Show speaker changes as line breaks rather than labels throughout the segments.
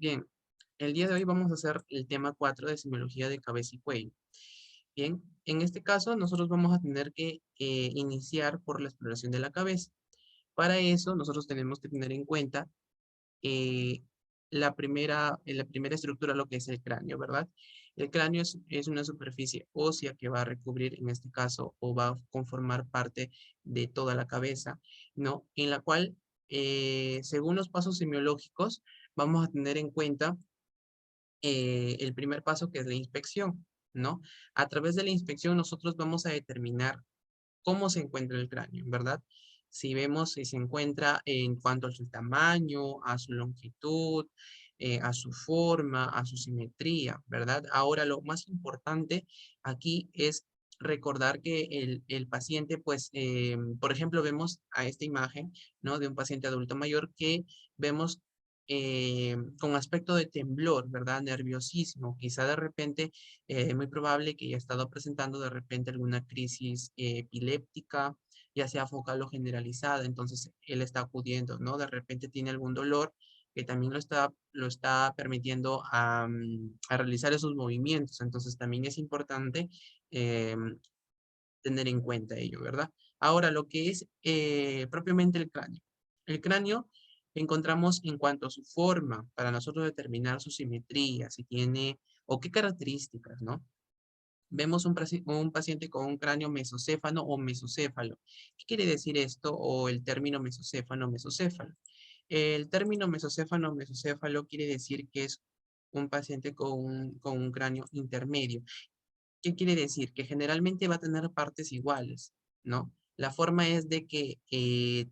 Bien, el día de hoy vamos a hacer el tema 4 de semiología de cabeza y cuello. Bien, en este caso nosotros vamos a tener que iniciar por la exploración de la cabeza. Para eso nosotros tenemos que tener en cuenta eh, la primera estructura, lo que es el cráneo, ¿verdad? El cráneo es una superficie ósea que va a recubrir, en este caso, o va a conformar parte de toda la cabeza, ¿no? En la cual, según los pasos semiológicos, vamos a tener en cuenta el primer paso, que es la inspección, ¿no? A través de la inspección nosotros vamos a determinar cómo se encuentra el cráneo, ¿verdad? Si vemos si se encuentra en cuanto a su tamaño, a su longitud, a su forma, a su simetría, ¿verdad? Ahora, lo más importante aquí es recordar que el paciente, pues, por ejemplo, vemos a esta imagen, ¿no? De un paciente adulto mayor que vemos con aspecto de temblor, ¿verdad? Nerviosismo. Quizá de repente muy probable que haya estado presentando de repente alguna crisis epiléptica, ya sea focal o generalizada, entonces él está acudiendo, ¿no? De repente tiene algún dolor que también lo está permitiendo a realizar esos movimientos, entonces también es importante eh, tener en cuenta ello, ¿verdad? Ahora, lo que es propiamente el cráneo. El cráneo encontramos en cuanto a su forma, para nosotros determinar su simetría, si tiene o qué características, ¿no? Vemos un paciente con un cráneo mesocéfalo o mesocéfalo. ¿Qué quiere decir esto o el término mesocéfalo mesocéfalo? El término mesocéfalo mesocéfalo quiere decir que es un paciente con un cráneo intermedio. ¿Qué quiere decir? Que generalmente va a tener partes iguales, ¿no? La forma es de que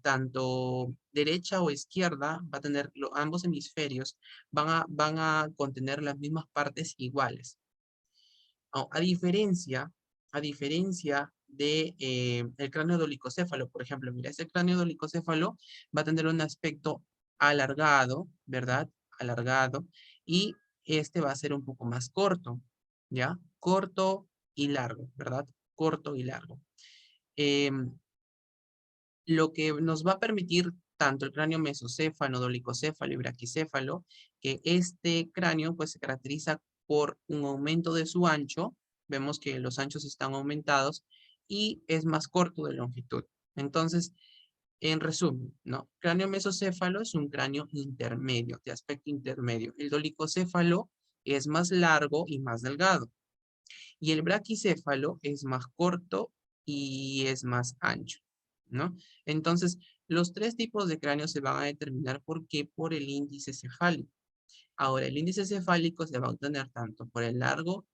tanto derecha o izquierda va a tener, ambos hemisferios van a contener las mismas partes iguales. A diferencia de el cráneo dolicocéfalo, por ejemplo, mira, ese cráneo dolicocéfalo va a tener un aspecto alargado, ¿verdad? Alargado, y este va a ser un poco más corto, ¿ya? Corto y largo, ¿verdad? Corto y largo. Em, lo que nos va a permitir tanto el cráneo mesocéfalo, dolicocéfalo y braquicéfalo, que este cráneo pues se caracteriza por un aumento de su ancho, vemos que los anchos están aumentados y es más corto de longitud. Entonces, en resumen, ¿no? Cráneo mesocéfalo es un cráneo intermedio, de aspecto intermedio. El dolicocéfalo es más largo y más delgado. Y el braquicéfalo es más corto y es más ancho, ¿no? Entonces, los tres tipos de cráneo se van a determinar por qué, por el índice cefálico. Ahora, el índice cefálico se va a obtener tanto por el largo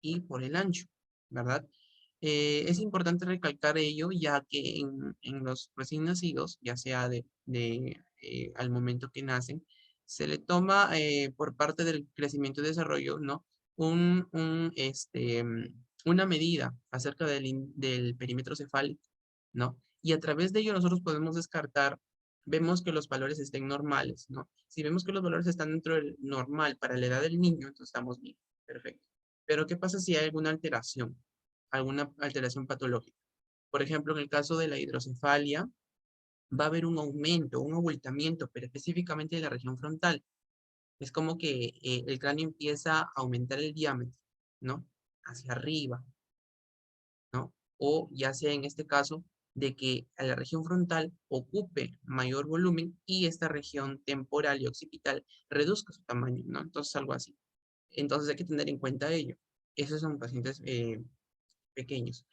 y por el ancho, ¿verdad? Es importante recalcar ello, ya que en los recién nacidos, ya sea al momento que nacen, se le toma por parte del crecimiento y desarrollo, ¿no? Una medida acerca del perímetro cefálico, ¿no? Y a través de ello nosotros podemos descartar, vemos que los valores estén normales, ¿no? Si vemos que los valores están dentro del normal para la edad del niño, entonces estamos bien, perfecto. Pero ¿qué pasa si hay alguna alteración patológica? Por ejemplo, en el caso de la hidrocefalia, va a haber un aumento, un abultamiento, pero específicamente de la región frontal. Es como que el cráneo empieza a aumentar el diámetro, ¿no? Hacia arriba, ¿no? O ya sea en este caso de que a la región frontal ocupe mayor volumen y esta región temporal y occipital reduzca su tamaño, ¿no? Entonces algo así. Entonces hay que tener en cuenta ello. Esos son pacientes pequeños.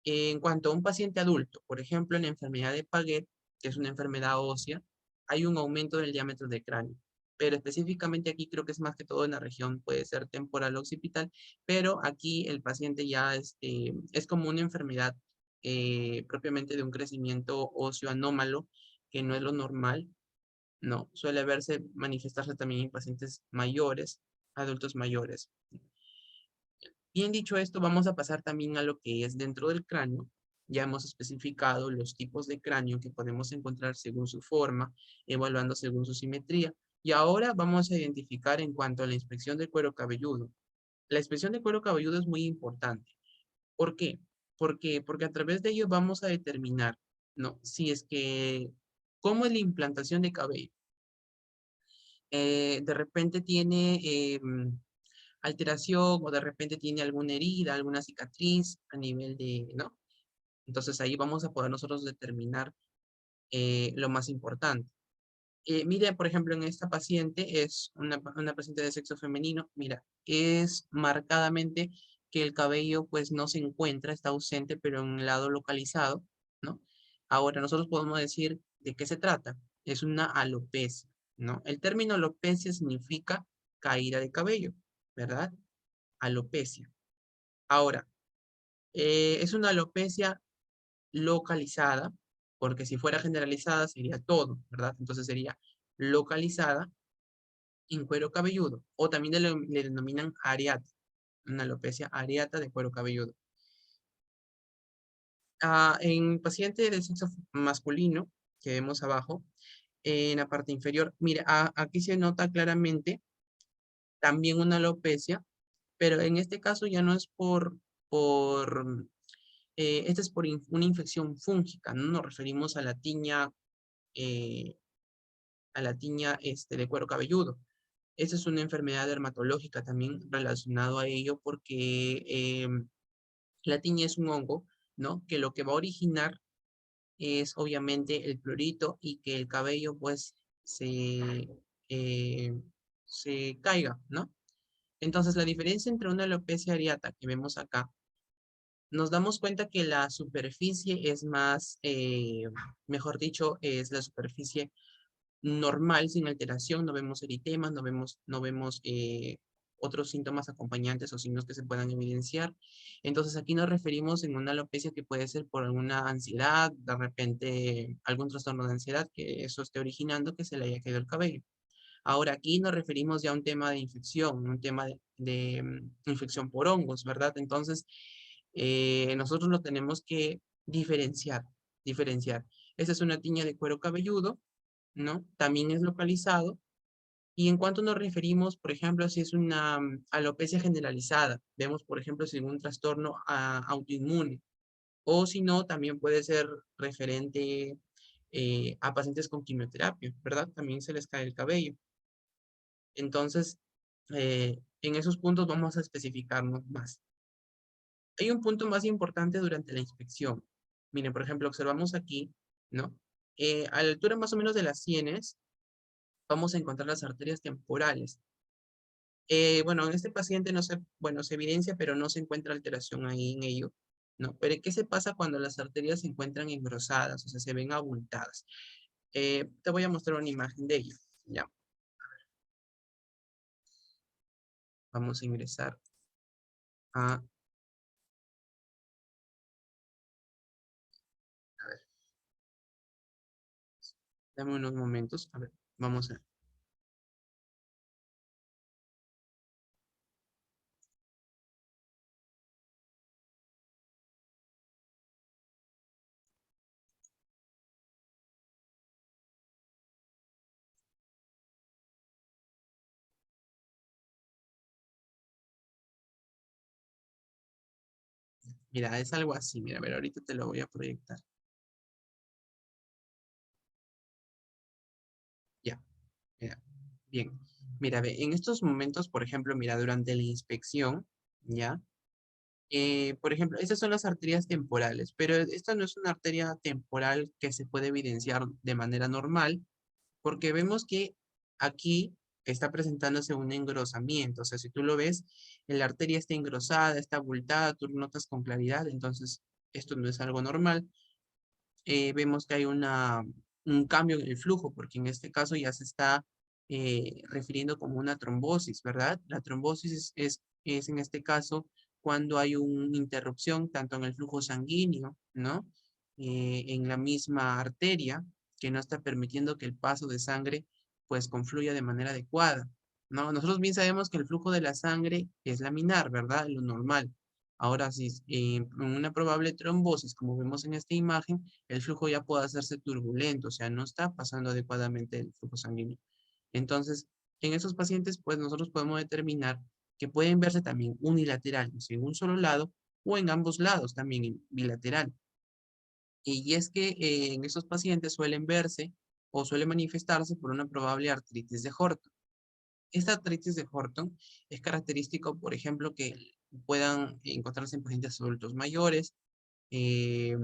En cuanto a un paciente adulto, por ejemplo, en la enfermedad de Paget, que es una enfermedad ósea, hay un aumento del diámetro del cráneo. Pero específicamente aquí creo que es más que todo en la región, puede ser temporal o occipital, pero aquí el paciente ya es como una enfermedad propiamente de un crecimiento óseo anómalo, que no es lo normal, no, suele verse, manifestarse también en pacientes mayores, adultos mayores. Bien dicho esto, vamos a pasar también a lo que es dentro del cráneo. Ya hemos especificado los tipos de cráneo que podemos encontrar según su forma, evaluando según su simetría. Y ahora vamos a identificar en cuanto a la inspección del cuero cabelludo. La inspección del cuero cabelludo es muy importante. ¿Por qué? Porque a través de ello vamos a determinar, ¿no? Si es que, ¿cómo es la implantación de cabello? de repente tiene alteración o de repente tiene alguna herida, alguna cicatriz a nivel de, ¿no? Entonces ahí vamos a poder nosotros determinar lo más importante. Mire, por ejemplo, en esta paciente es una paciente de sexo femenino. Mira, es marcadamente que el cabello pues no se encuentra, está ausente, pero en un lado localizado, ¿no? Ahora, nosotros podemos decir de qué se trata. Es una alopecia, ¿no? El término alopecia significa caída de cabello, ¿verdad? Alopecia. Ahora, es una alopecia localizada, porque si fuera generalizada sería todo, ¿verdad? Entonces sería localizada en cuero cabelludo, o también le denominan areata, una alopecia areata de cuero cabelludo. En paciente de sexo masculino, que vemos abajo, en la parte inferior, mira, aquí se nota claramente también una alopecia, pero en este caso ya no es esta es por una infección fúngica, no nos referimos eh, a la tiña de cuero cabelludo. Esa es una enfermedad dermatológica también relacionado a ello porque la tiña es un hongo, ¿no? Que lo que va a originar es obviamente el clorito y que el cabello pues eh, se caiga, ¿no? Entonces la diferencia entre una alopecia areata que vemos acá, nos damos cuenta que la superficie es más, mejor dicho, es la superficie normal, sin alteración, no vemos eritemas, no vemos otros síntomas acompañantes o signos que se puedan evidenciar. Entonces aquí nos referimos en una alopecia que puede ser por alguna ansiedad, de repente algún trastorno de ansiedad que eso esté originando que se le haya caído el cabello. Ahora aquí nos referimos ya a un tema de infección, un tema de infección por hongos, ¿verdad? Entonces nosotros lo tenemos que diferenciar. Esta es una tiña de cuero cabelludo, ¿no? También es localizado. Y en cuanto nos referimos, por ejemplo, si es una alopecia generalizada, vemos, por ejemplo, si es un trastorno autoinmune, o si no, también puede ser referente a pacientes con quimioterapia, ¿verdad? También se les cae el cabello. Entonces, en esos puntos vamos a especificarnos más. Hay un punto más importante durante la inspección. Miren, por ejemplo, observamos aquí, ¿no? A la altura más o menos de las sienes, vamos a encontrar las arterias temporales. Bueno, en este paciente no se, bueno, se evidencia, pero no se encuentra alteración ahí en ello, ¿no? Pero ¿qué se pasa cuando las arterias se encuentran engrosadas, o sea, se ven abultadas? Te voy a mostrar una imagen de ello, ¿ya? Vamos a ingresar a ver, dame unos momentos, a ver, vamos a, mira, es algo así, mira, a ver, ahorita te lo voy a proyectar, ya, mira, bien. Mira, ve, en estos momentos, por ejemplo, mira, durante la inspección, ¿ya? Por ejemplo, estas son las arterias temporales, pero esta no es una arteria temporal que se puede evidenciar de manera normal, porque vemos que aquí está presentándose un engrosamiento. O sea, si tú lo ves, la arteria está engrosada, está abultada, tú lo notas con claridad, entonces esto no es algo normal. Vemos que hay un cambio en el flujo, porque en este caso ya se está refiriendo como una trombosis, ¿verdad? La trombosis es en este caso cuando hay una interrupción tanto en el flujo sanguíneo, ¿no? En la misma arteria, que no está permitiendo que el paso de sangre pues confluya de manera adecuada, ¿no? Nosotros bien sabemos que el flujo de la sangre es laminar, ¿verdad? Lo normal. Ahora, si en una probable trombosis, como vemos en esta imagen, el flujo ya puede hacerse turbulento, o sea, no está pasando adecuadamente el flujo sanguíneo. Entonces, en esos pacientes, pues nosotros podemos determinar que pueden verse también unilateral, o sea, en un solo lado, o en ambos lados, también en bilateral. Y es que en esos pacientes suelen verse o suele manifestarse por una probable artritis de Horta. Esta artritis de Horton es característico, por ejemplo, que puedan encontrarse en pacientes adultos mayores. Es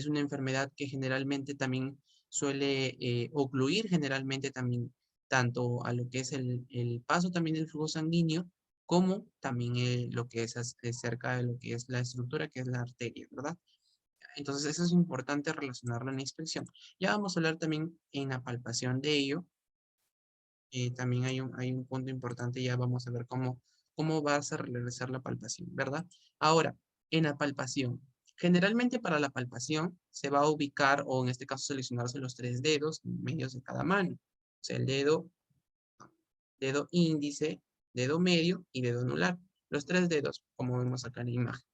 una enfermedad que generalmente también suele ocluir generalmente también tanto a lo que es el paso también del flujo sanguíneo, como también lo que es cerca de lo que es la estructura, que es la arteria, ¿verdad? Entonces eso es importante relacionarlo en la inspección. Ya vamos a hablar también en la palpación de ello. También hay un punto importante, ya vamos a ver cómo vas a realizar la palpación, ¿verdad? Ahora, en la palpación. Generalmente para la palpación se va a ubicar, o en este caso seleccionarse los 3 dedos medios de cada mano. O sea, el dedo índice, dedo medio y dedo anular. Los 3 dedos, como vemos acá en la imagen.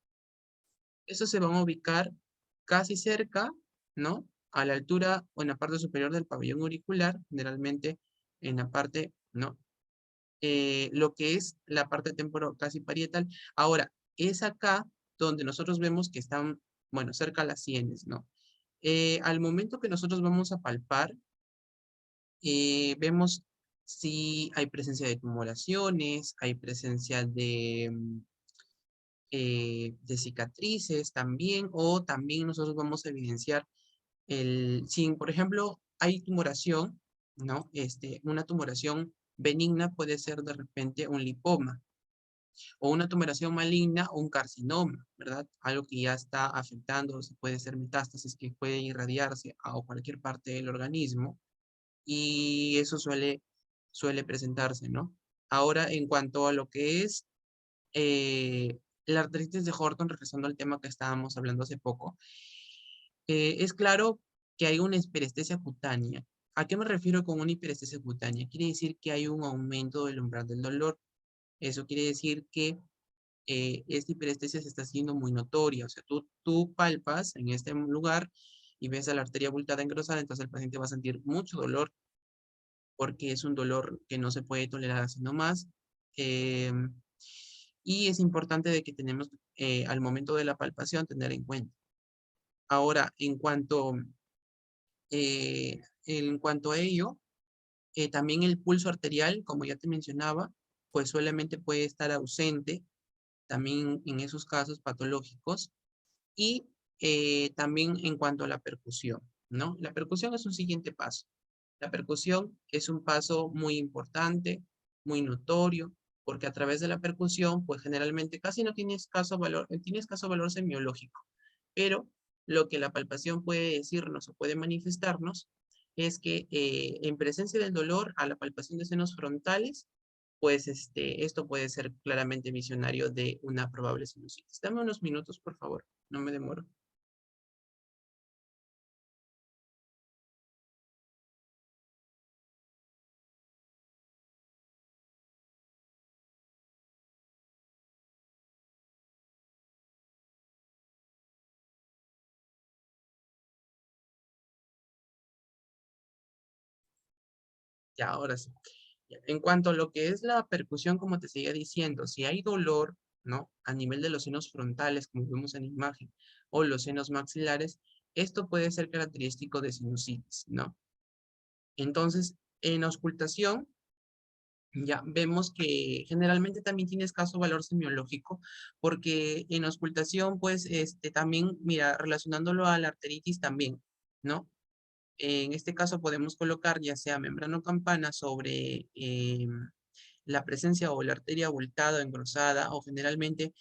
Estos se van a ubicar casi cerca, ¿no? A la altura o en la parte superior del pabellón auricular, generalmente en la parte, ¿no? Lo que es la parte temporo casi parietal. Ahora, es acá donde nosotros vemos que están, bueno, cerca a las sienes, ¿no? Al momento que nosotros vamos a palpar, vemos si hay presencia de tumoraciones, hay presencia de cicatrices también, o también nosotros vamos a evidenciar si, por ejemplo, hay tumoración, ¿no? Una tumoración benigna puede ser de repente un lipoma, o una tumoración maligna o un carcinoma, ¿verdad? Algo que ya está afectando, se puede ser metástasis que puede irradiarse a cualquier parte del organismo, y eso suele presentarse, ¿no? Ahora, en cuanto a lo que es la artritis de Horton, regresando al tema que estábamos hablando hace poco, es claro que hay una hiperestesia cutánea. ¿A qué me refiero con una hiperestesia cutánea? Quiere decir que hay un aumento del umbral del dolor. Eso quiere decir que esta hiperestesia se está haciendo muy notoria. O sea, tú palpas en este lugar y ves a la arteria abultada engrosada, entonces el paciente va a sentir mucho dolor porque es un dolor que no se puede tolerar así nomás. Eh, y es importante de que tenemos al momento de la palpación tener en cuenta. Ahora, en cuanto a ello, también el pulso arterial, como ya te mencionaba, pues solamente puede estar ausente también en esos casos patológicos. Y también en cuanto a la percusión, ¿no? La percusión es un siguiente paso. La percusión es un paso muy importante, muy notorio, porque a través de la percusión, pues generalmente casi no tienes escaso valor semiológico, pero lo que la palpación puede decirnos o puede manifestarnos es que en presencia del dolor a la palpación de senos frontales, pues esto puede ser claramente visionario de una probable sinusitis. Dame unos minutos, por favor, no me demoro. Ya, ahora sí. Ya, en cuanto a lo que es la percusión, como te seguía diciendo, si hay dolor, ¿no? A nivel de los senos frontales, como vemos en la imagen, o los senos maxilares, esto puede ser característico de sinusitis, ¿no? Entonces, en auscultación, ya vemos que generalmente también tiene escaso valor semiológico, porque en auscultación, pues, también, mira, relacionándolo a la arteritis también, ¿no? En este caso podemos colocar ya sea membrana o campana sobre la presencia o la arteria abultada o engrosada, o generalmente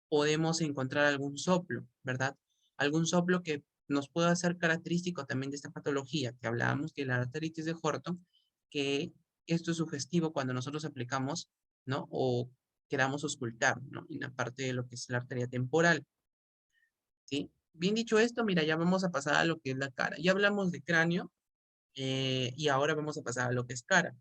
podemos encontrar algún soplo, ¿verdad? Algún soplo que nos pueda ser característico también de esta patología que hablábamos, que la arteritis de Horton, que esto es sugestivo cuando nosotros aplicamos, ¿no? O queramos auscultar, ¿no? En la parte de lo que es la arteria temporal, ¿sí? Bien dicho esto, mira, ya vamos a pasar a lo que es la cara. Ya hablamos de cráneo, y ahora vamos a pasar a lo que es cara.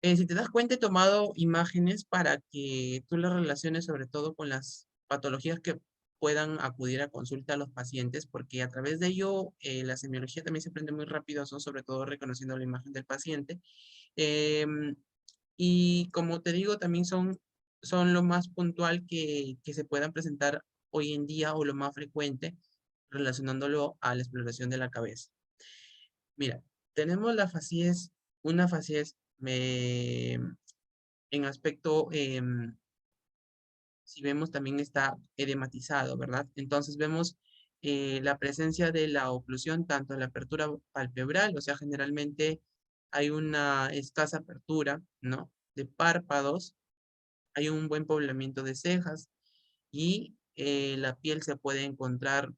Si te das cuenta, he tomado imágenes para que tú las relaciones sobre todo con las patologías que puedan acudir a consulta a los pacientes, porque a través de ello la semiología también se aprende muy rápido, son sobre todo reconociendo la imagen del paciente. Em, y como te digo, también son lo más puntual que se puedan presentar hoy en día, o lo más frecuente, relacionándolo a la exploración de la cabeza. Mira, tenemos una facies en aspecto, si vemos también está edematizado, ¿verdad? Entonces vemos la presencia de la oclusión tanto en la apertura palpebral, o sea, generalmente hay una escasa apertura, ¿no? De párpados, hay un buen poblamiento de cejas y la piel se puede encontrar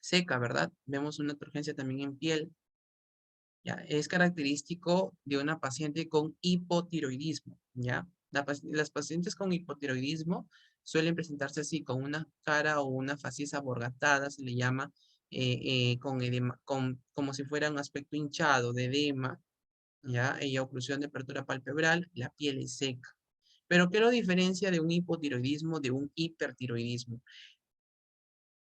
seca, ¿verdad? Vemos una turgencia también en piel. ¿Ya? Es característico de una paciente con hipotiroidismo, ¿ya? Las pacientes con hipotiroidismo suelen presentarse así, con una cara o una facies aborgatada, se le llama, con edema, como si fuera un aspecto hinchado de edema, ¿ya? Y oclusión de apertura palpebral, la piel es seca. Pero ¿qué lo diferencia de un hipotiroidismo de un hipertiroidismo?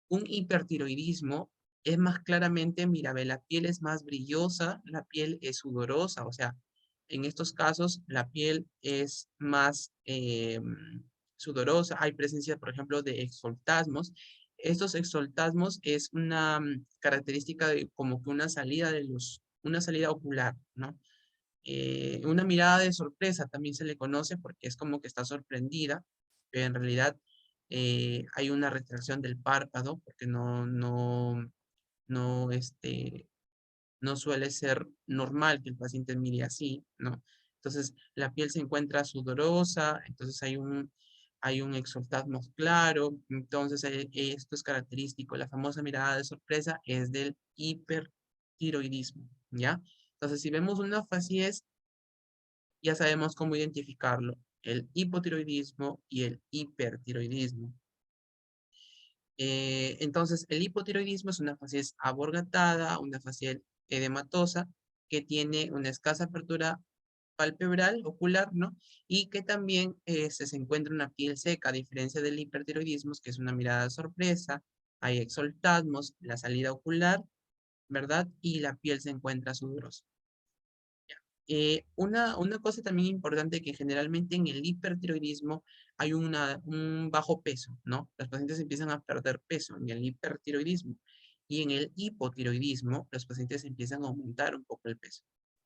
Un hipertiroidismo es más claramente, mira, ve, la piel es más brillosa, la piel es sudorosa, o sea, en estos casos la piel es más sudorosa, hay presencia, por ejemplo, de exoltasmos. Estos exoltasmos es una característica de como que una salida de luz, una salida ocular, ¿no? Una mirada de sorpresa también se le conoce porque es como que está sorprendida, pero en realidad hay una retracción del párpado porque no, no suele ser normal que el paciente mire así, ¿no? Entonces la piel se encuentra sudorosa, entonces hay un exortasmo claro, entonces esto es característico. La famosa mirada de sorpresa es del hipertiroidismo, ¿ya? Entonces si vemos una facies ya sabemos cómo identificarlo, el hipotiroidismo y el hipertiroidismo. Entonces, el hipotiroidismo es una facies aborgatada, una facies edematosa, que tiene una escasa apertura palpebral, ocular, ¿no? Y que también se encuentra una piel seca, a diferencia del hipertiroidismo, que es una mirada de sorpresa, hay exoltasmos, la salida ocular, ¿verdad? Y la piel se encuentra sudorosa. Una cosa también importante que generalmente en el hipertiroidismo hay un bajo peso, ¿no? Los pacientes empiezan a perder peso en el hipertiroidismo y en el hipotiroidismo los pacientes empiezan a aumentar un poco el peso,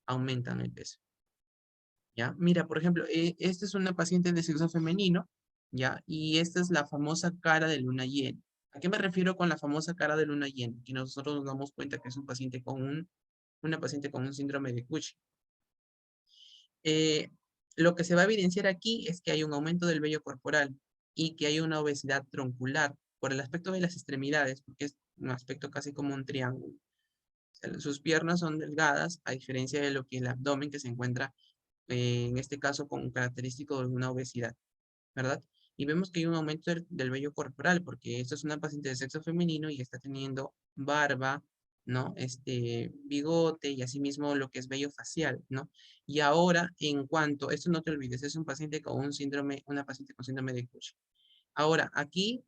aumentan el peso, ¿ya? Mira, por ejemplo, esta es una paciente de sexo femenino, ¿ya? Y esta es la famosa cara de luna llena. ¿A qué me refiero con la famosa cara de luna llena? Que nosotros nos damos cuenta que es un paciente una paciente con un síndrome de Cushing. Eh, lo que se va a evidenciar aquí es que hay un aumento del vello corporal y que hay una obesidad troncular por el aspecto de las extremidades, porque es un aspecto casi como un triángulo. O sea, sus piernas son delgadas, a diferencia de lo que el abdomen que se encuentra, en este caso, con un característico de una obesidad, ¿verdad? Y vemos que hay un aumento del vello corporal, porque esta es una paciente de sexo femenino y está teniendo barba, ¿no? Bigote y asimismo lo que es vello facial, ¿no? Y ahora, en cuanto, esto no te olvides, es un paciente con un síndrome, una paciente con síndrome de Cushing. Ahora, aquí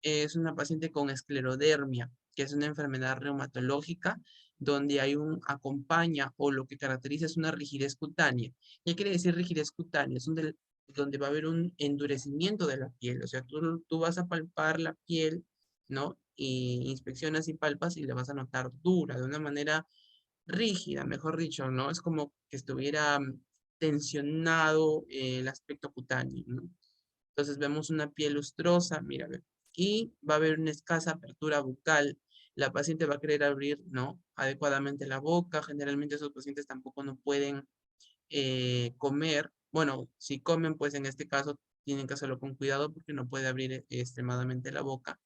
es una paciente con esclerodermia, que es una enfermedad reumatológica donde hay acompaña o lo que caracteriza es una rigidez cutánea. ¿Qué quiere decir rigidez cutánea? Es donde va a haber un endurecimiento de la piel. O sea, tú vas a palpar la piel, ¿no? Y inspeccionas y palpas y la vas a notar dura, de una manera rígida, mejor dicho, ¿no? Es como que estuviera tensionado el aspecto cutáneo, ¿no? Entonces vemos una piel lustrosa, mira, ve, y va a haber una escasa apertura bucal. La paciente va a querer abrir, ¿no? Adecuadamente la boca. Generalmente esos pacientes tampoco no pueden comer. Bueno, si comen, pues en este caso tienen que hacerlo con cuidado porque no puede abrir extremadamente la boca.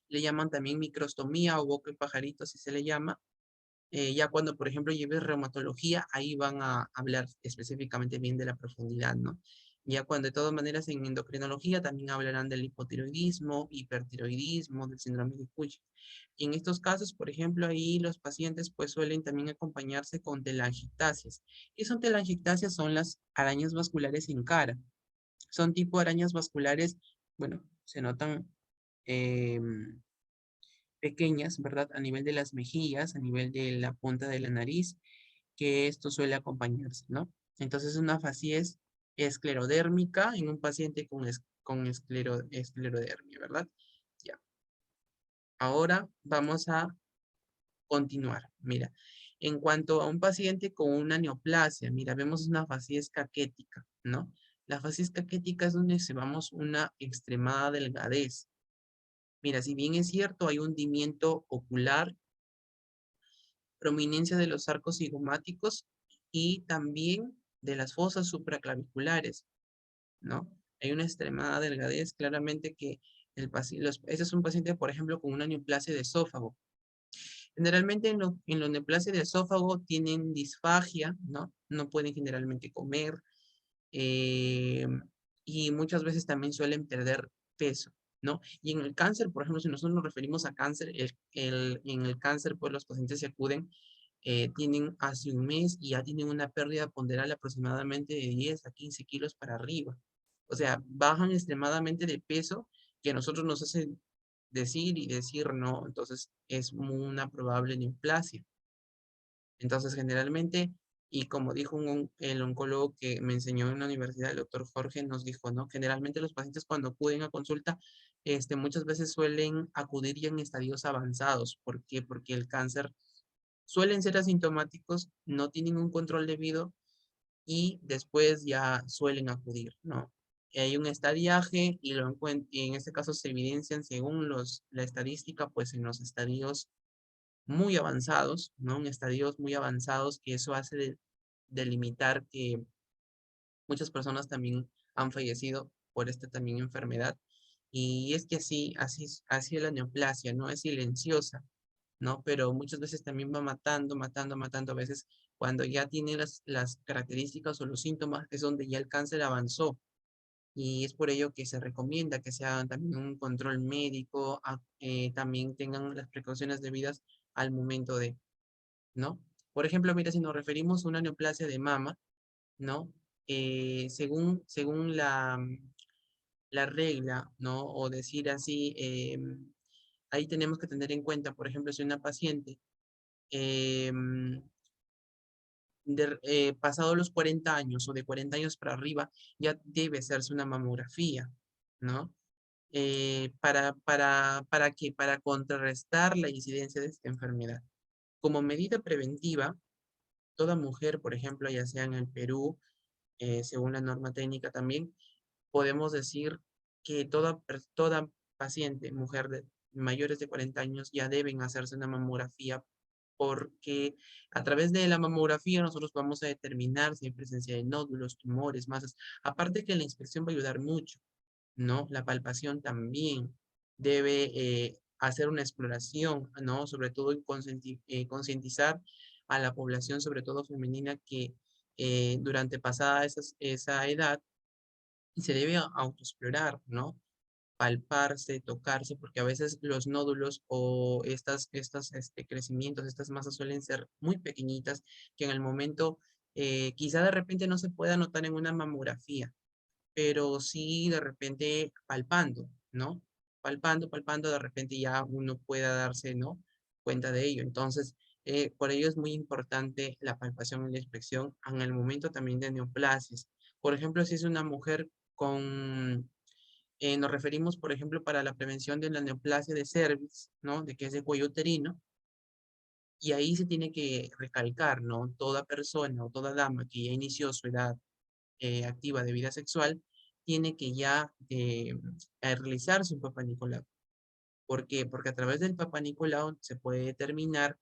Le llaman también microstomía o boca de pajarito, así se le llama. Ya cuando, por ejemplo, lleves reumatología, ahí van a hablar específicamente bien de la profundidad, ¿no? Ya cuando de todas maneras en endocrinología también hablarán del hipotiroidismo, hipertiroidismo, del síndrome de Cushing. Y en estos casos, por ejemplo, ahí los pacientes pues suelen también acompañarse con telangiectasias. ¿Qué son telangiectasias? Son las arañas vasculares en cara. Son tipo arañas vasculares, bueno, se notan pequeñas, ¿verdad? A nivel de las mejillas, a nivel de la punta de la nariz, que esto suele acompañarse, ¿no? Entonces, una facies esclerodérmica en un paciente con esclerodermia, ¿verdad? Ya. Ahora vamos a continuar. Mira, En cuanto a un paciente con una neoplasia, mira, vemos una facies caquética, ¿no? La facies caquética es donde observamos una extremada delgadez. Mira, si bien es cierto, hay hundimiento ocular, prominencia de los arcos cigomáticos y también de las fosas supraclaviculares, ¿no? Hay una extremada delgadez, claramente que ese es un paciente, por ejemplo, con una neoplasia de esófago. Generalmente en la neoplasia de esófago tienen disfagia, ¿no? No pueden generalmente comer, eh, y muchas veces también suelen perder peso, ¿no? Y en el cáncer, por ejemplo, si nosotros nos referimos a cáncer, en el cáncer, pues los pacientes se acuden, tienen hace un mes y ya tienen una pérdida ponderal aproximadamente de 10 a 15 kilos para arriba. O sea, bajan extremadamente de peso que a nosotros nos hacen decir y decir no, entonces es una probable neoplasia. Entonces, generalmente, y como dijo el oncólogo que me enseñó en la universidad, el doctor Jorge, nos dijo, ¿no? Generalmente los pacientes cuando acuden a consulta, muchas veces suelen acudir ya en estadios avanzados. ¿Por qué? Porque el cáncer suelen ser asintomáticos, no tienen un control debido y después ya suelen acudir, ¿no? Y hay un estadiaje y en este caso se evidencian según la estadística, pues en los estadios muy avanzados, ¿no? En estadios muy avanzados, que eso hace delimitar que muchas personas también han fallecido por esta también enfermedad. Y es que así es la neoplasia, ¿no? Es silenciosa, ¿no? Pero muchas veces también va matando, matando, matando. A veces cuando ya tiene las características o los síntomas, es donde ya el cáncer avanzó. Y es por ello que se recomienda que se hagan también un control médico, también tengan las precauciones debidas al momento de, ¿no? Por ejemplo, mira, si nos referimos a una neoplasia de mama, ¿no? Según la regla, ¿no? O decir así, ahí tenemos que tener en cuenta, por ejemplo, si una paciente pasado los 40 años o de 40 años para arriba, ya debe hacerse una mamografía, ¿no? ¿Para qué? Para contrarrestar la incidencia de esta enfermedad. Como medida preventiva, toda mujer, por ejemplo, ya sea en el Perú, según la norma técnica también, podemos decir que toda paciente, mujer de mayores de 40 años, ya deben hacerse una mamografía porque a través de la mamografía nosotros vamos a determinar si hay presencia de nódulos, tumores, masas. Aparte que la inspección va a ayudar mucho, ¿no? La palpación también debe hacer una exploración, ¿no? Sobre todo concientizar a la población, sobre todo femenina, que durante pasada esa edad se debe autoexplorar, ¿no? Palparse, tocarse, porque a veces los nódulos o estos crecimientos, estas masas suelen ser muy pequeñitas, que en el momento quizá de repente no se pueda notar en una mamografía, pero sí de repente palpando, ¿no? Palpando, palpando, de repente ya uno pueda darse, ¿no? Cuenta de ello. Entonces, por ello es muy importante la palpación y la inspección en el momento también de neoplasias. Por ejemplo, si es una mujer nos referimos, por ejemplo, para la prevención de la neoplasia de cervix, ¿no? De que es de cuello uterino, y ahí se tiene que recalcar, ¿no? Toda persona o toda dama que ya inició su edad activa de vida sexual, tiene que ya realizarse un Papá Nicolau. ¿Por qué? Porque a través del Papá Nicolau se puede determinar,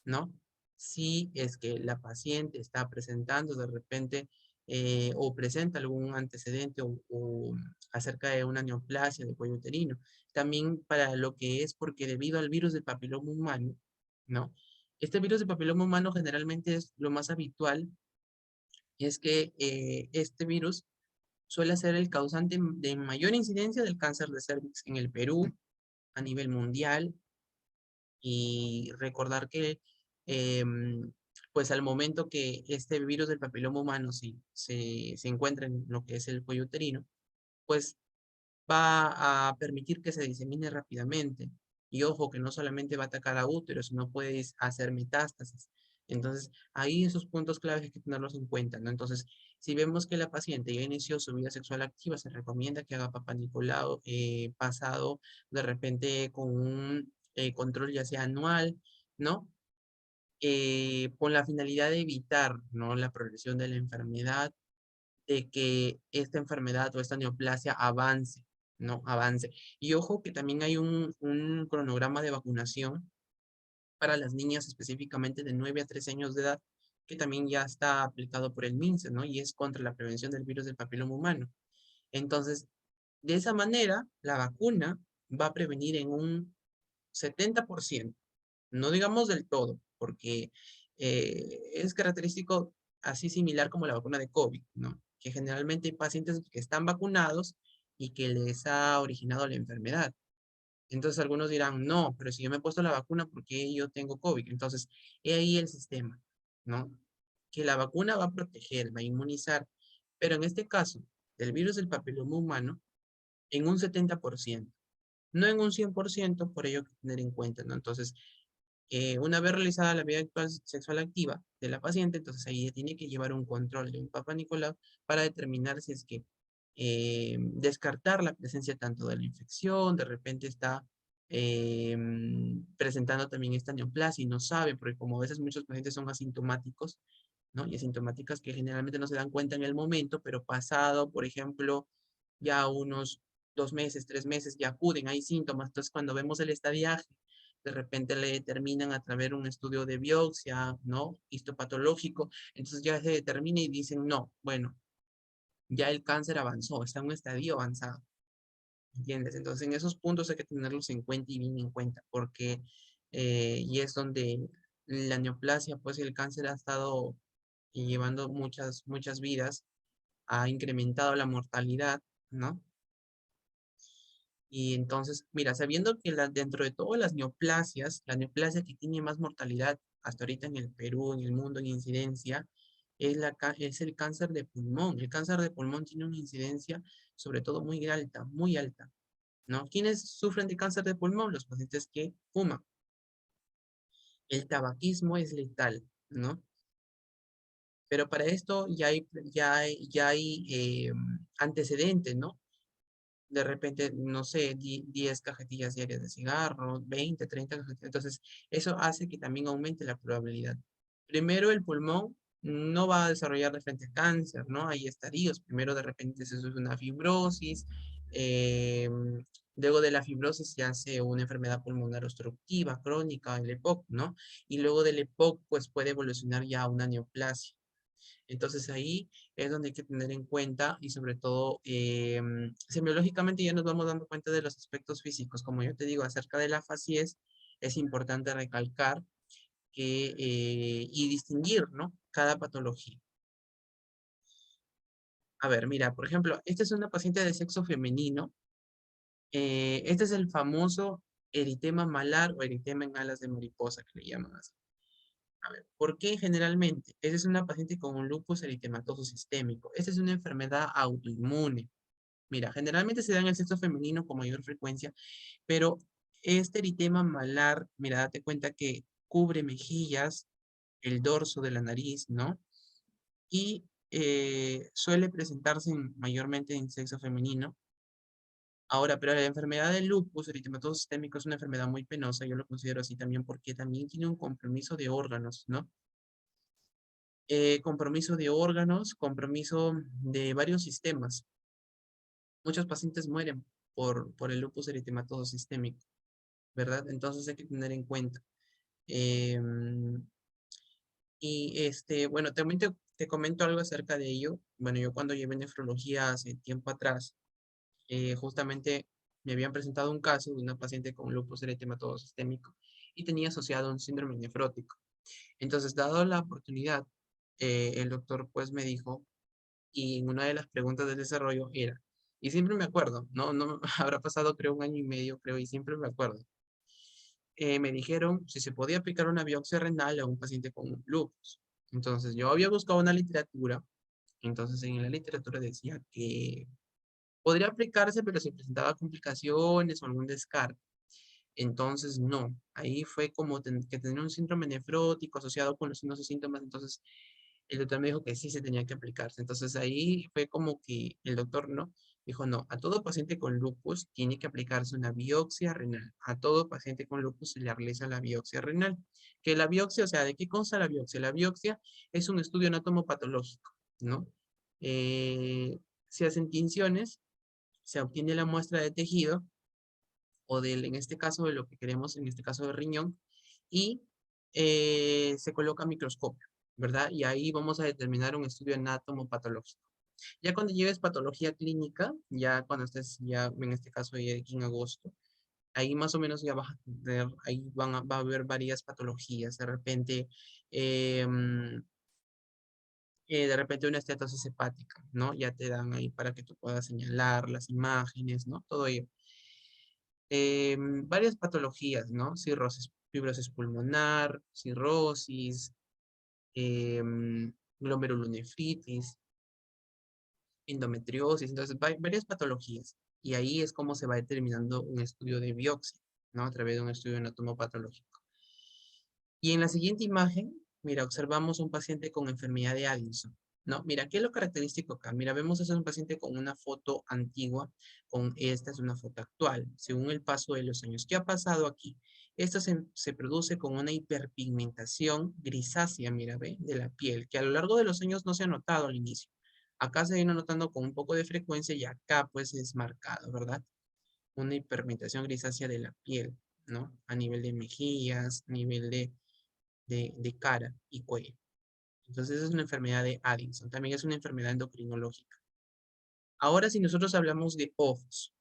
¿no? Si es que la paciente está presentando de repente o presenta algún antecedente o acerca de una neoplasia de cuello uterino. También para lo que es porque debido al virus del papiloma humano, ¿no? Este virus del papiloma humano generalmente es lo más habitual, es que este virus suele ser el causante de mayor incidencia del cáncer de cervix en el Perú, a nivel mundial, y recordar que pues al momento que este virus del papiloma humano se encuentra en lo que es el cuello uterino, pues va a permitir que se disemine rápidamente. Y ojo, que no solamente va a atacar a útero, sino puede hacer metástasis. Entonces, ahí esos puntos claves hay que tenerlos en cuenta, ¿no? Entonces, si vemos que la paciente ya inició su vida sexual activa, se recomienda que haga Papá Nicolau pasado de repente con un control ya sea anual, ¿no? con la finalidad de evitar, ¿no?, la progresión de la enfermedad, de que esta enfermedad o esta neoplasia avance, ¿no? Avance. Y ojo que también hay un cronograma de vacunación para las niñas específicamente de 9 a 13 años de edad, que también ya está aplicado por el MINSA, ¿no? Y es contra la prevención del virus del papiloma humano. Entonces, de esa manera, la vacuna va a prevenir en un 70%, no digamos del todo, porque es característico así similar como la vacuna de COVID, ¿no? Que generalmente hay pacientes que están vacunados y que les ha originado la enfermedad. Entonces algunos dirán, no, pero si yo me he puesto la vacuna, ¿por qué yo tengo COVID? Entonces, he ahí el sistema, ¿no? Que la vacuna va a proteger, va a inmunizar, pero en este caso, del virus del papiloma humano, en un 70%, no en un 100%, por ello hay que tener en cuenta, ¿no? Entonces, una vez realizada la vida sexual activa de la paciente, entonces ahí tiene que llevar un control de un Papa Nicolau para determinar si es que descartar la presencia tanto de la infección, de repente está presentando también esta neoplasia y no sabe, porque como a veces muchos pacientes son asintomáticos, ¿no? Y asintomáticas que generalmente no se dan cuenta en el momento, pero pasado, por ejemplo, ya unos 2 meses, 3 meses, ya acuden, hay síntomas. Entonces, cuando vemos el estadiaje, de repente le determinan a través de un estudio de biopsia, ¿no? Histopatológico. Entonces ya se determina y dicen, no, bueno, ya el cáncer avanzó, está en un estadio avanzado. ¿Entiendes? Entonces, en esos puntos hay que tenerlos en cuenta y bien en cuenta, porque y es donde la neoplasia, pues el cáncer ha estado llevando muchas vidas, ha incrementado la mortalidad, ¿no? Y entonces, mira, sabiendo que dentro de todas las neoplasias, la neoplasia que tiene más mortalidad hasta ahorita en el Perú, en el mundo, en incidencia, es el cáncer de pulmón. El cáncer de pulmón tiene una incidencia sobre todo muy alta, ¿no? ¿Quiénes sufren de cáncer de pulmón? Los pacientes que fuman. El tabaquismo es letal, ¿no? Pero para esto ya hay antecedentes, ¿no? De repente, no sé, 10 cajetillas diarias de cigarro, 20, 30 cajetillas. Entonces, eso hace que también aumente la probabilidad. Primero, el pulmón no va a desarrollar de frente cáncer, ¿no? Hay estadios. Primero, de repente, se sufre una fibrosis. eh, Luego de la fibrosis se hace una enfermedad pulmonar obstructiva, crónica, el EPOC, ¿no? Y luego del EPOC, pues puede evolucionar ya a una neoplasia. Entonces ahí es donde hay que tener en cuenta y sobre todo semiológicamente ya nos vamos dando cuenta de los aspectos físicos. Como yo te digo, acerca de la faciez, es importante recalcar que, y distinguir, ¿no? Cada patología. A ver, mira, por ejemplo, esta es una paciente de sexo femenino. Este es el famoso eritema malar o eritema en alas de mariposa, que le llaman así. A ver, ¿por qué generalmente? Esa es una paciente con un lupus eritematoso sistémico. Esta es una enfermedad autoinmune. Mira, generalmente se da en el sexo femenino con mayor frecuencia, pero este eritema malar, mira, date cuenta que cubre mejillas, el dorso de la nariz, ¿no? Y suele presentarse mayormente en sexo femenino. Ahora, pero la enfermedad del lupus eritematoso sistémico es una enfermedad muy penosa, yo lo considero así también porque también tiene un compromiso de órganos, ¿no? Compromiso de órganos, compromiso de varios sistemas. Muchos pacientes mueren por el lupus eritematoso sistémico, ¿verdad? Entonces hay que tener en cuenta. Y bueno, también te comento algo acerca de ello. Bueno, yo cuando llevé nefrología hace tiempo atrás, justamente me habían presentado un caso de una paciente con lupus eritematoso sistémico y tenía asociado un síndrome nefrótico. Entonces, dado la oportunidad, el doctor pues me dijo, y en una de las preguntas del desarrollo era, y siempre me acuerdo, no, habrá pasado creo un año y medio, creo, y siempre me acuerdo. Me dijeron si se podía aplicar una biopsia renal a un paciente con lupus. Entonces, yo había buscado una literatura, entonces en la literatura decía que podría aplicarse, pero si presentaba complicaciones o algún descarte. Entonces, no, ahí fue como que tenía un síndrome nefrótico asociado con los signos y síntomas, entonces el doctor me dijo que sí se tenía que aplicarse. Entonces ahí fue como que el doctor, ¿no? Dijo, no, a todo paciente con lupus tiene que aplicarse una biopsia renal. A todo paciente con lupus se le realiza la biopsia renal. Que la biopsia, o sea, ¿de qué consta la biopsia? La biopsia es un estudio anatomopatológico, ¿no? Se hacen tinciones, se obtiene la muestra de tejido, o del, en este caso, de lo que queremos, en este caso de riñón, y se coloca microscopio, ¿verdad? Y ahí vamos a determinar un estudio anatomopatológico. Ya cuando llegues patología clínica, ya cuando estés, ya en este caso, ya aquí en agosto, ahí más o menos ya vas a tener, ahí va a haber varias patologías. De repente una esteatosis hepática, ¿no? Ya te dan ahí para que tú puedas señalar las imágenes, ¿no? Todo ello. Varias patologías, ¿no? Cirrosis, fibrosis pulmonar, cirrosis, glomerulonefritis, endometriosis, entonces varias patologías. Y ahí es como se va determinando un estudio de biopsia, ¿no? A través de un estudio anatomopatológico. Y en la siguiente imagen, mira, observamos un paciente con enfermedad de Addison, ¿no? Mira, ¿qué es lo característico acá? Mira, vemos a un paciente con una foto antigua, con esta es una foto actual, según el paso de los años. ¿Qué ha pasado aquí? Esto se produce con una hiperpigmentación grisácea, mira, ve, de la piel, que a lo largo de los años no se ha notado al inicio. Acá se viene notando con un poco de frecuencia y acá pues es marcado, ¿verdad? Una hiperpigmentación grisácea de la piel, ¿no? A nivel de mejillas, a nivel de cara y cuello. Entonces es una enfermedad de Addison. También es una enfermedad endocrinológica. Ahora si nosotros hablamos de ojos.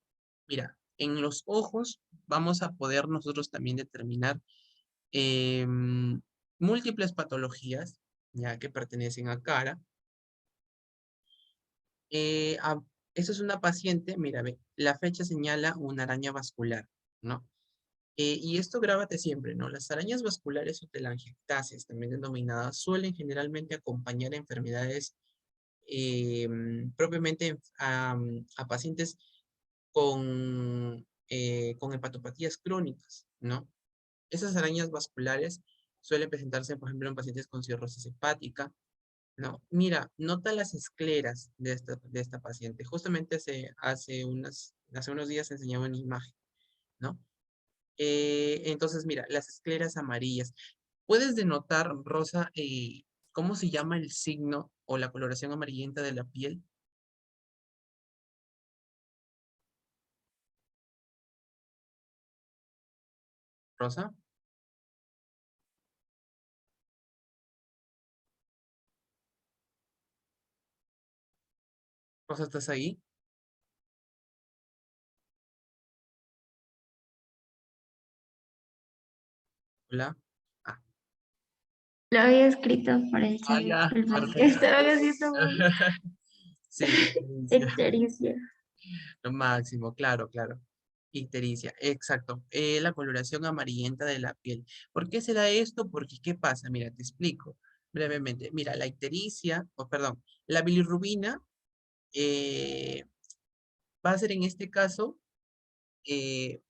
Mira, en los ojos vamos a poder nosotros también determinar múltiples patologías, ya que pertenecen a cara. Eh, a- Esta es una paciente, mira, ve, la fecha señala una araña vascular, ¿no? Y esto grábate siempre, ¿no? Las arañas vasculares o telangiectasias, también denominadas, suelen generalmente acompañar enfermedades propiamente a pacientes con hepatopatías crónicas, ¿no? Esas arañas vasculares suelen presentarse, por ejemplo, en pacientes con cirrosis hepática, ¿no? Mira, nota las escleras de esta paciente. Justamente hace unos días enseñaba una imagen, ¿no? Entonces, mira, las escleras amarillas. ¿Puedes denotar, Rosa, cómo se llama el signo o la coloración amarillenta de la piel? Rosa, Rosa, ¿estás ahí? Hola. Ah,
Lo había escrito por el chat,
ya,
disculpa, es que
perfecto.
estaba haciendo muy
Sí, ictericia.
ictericia.
Lo máximo, claro, claro. Ictericia, exacto. La coloración amarillenta de la piel. ¿Por qué se da esto? Porque, ¿qué pasa? Mira, te explico brevemente. Mira, la ictericia, o perdón, la bilirrubina eh, va a ser en este caso eh,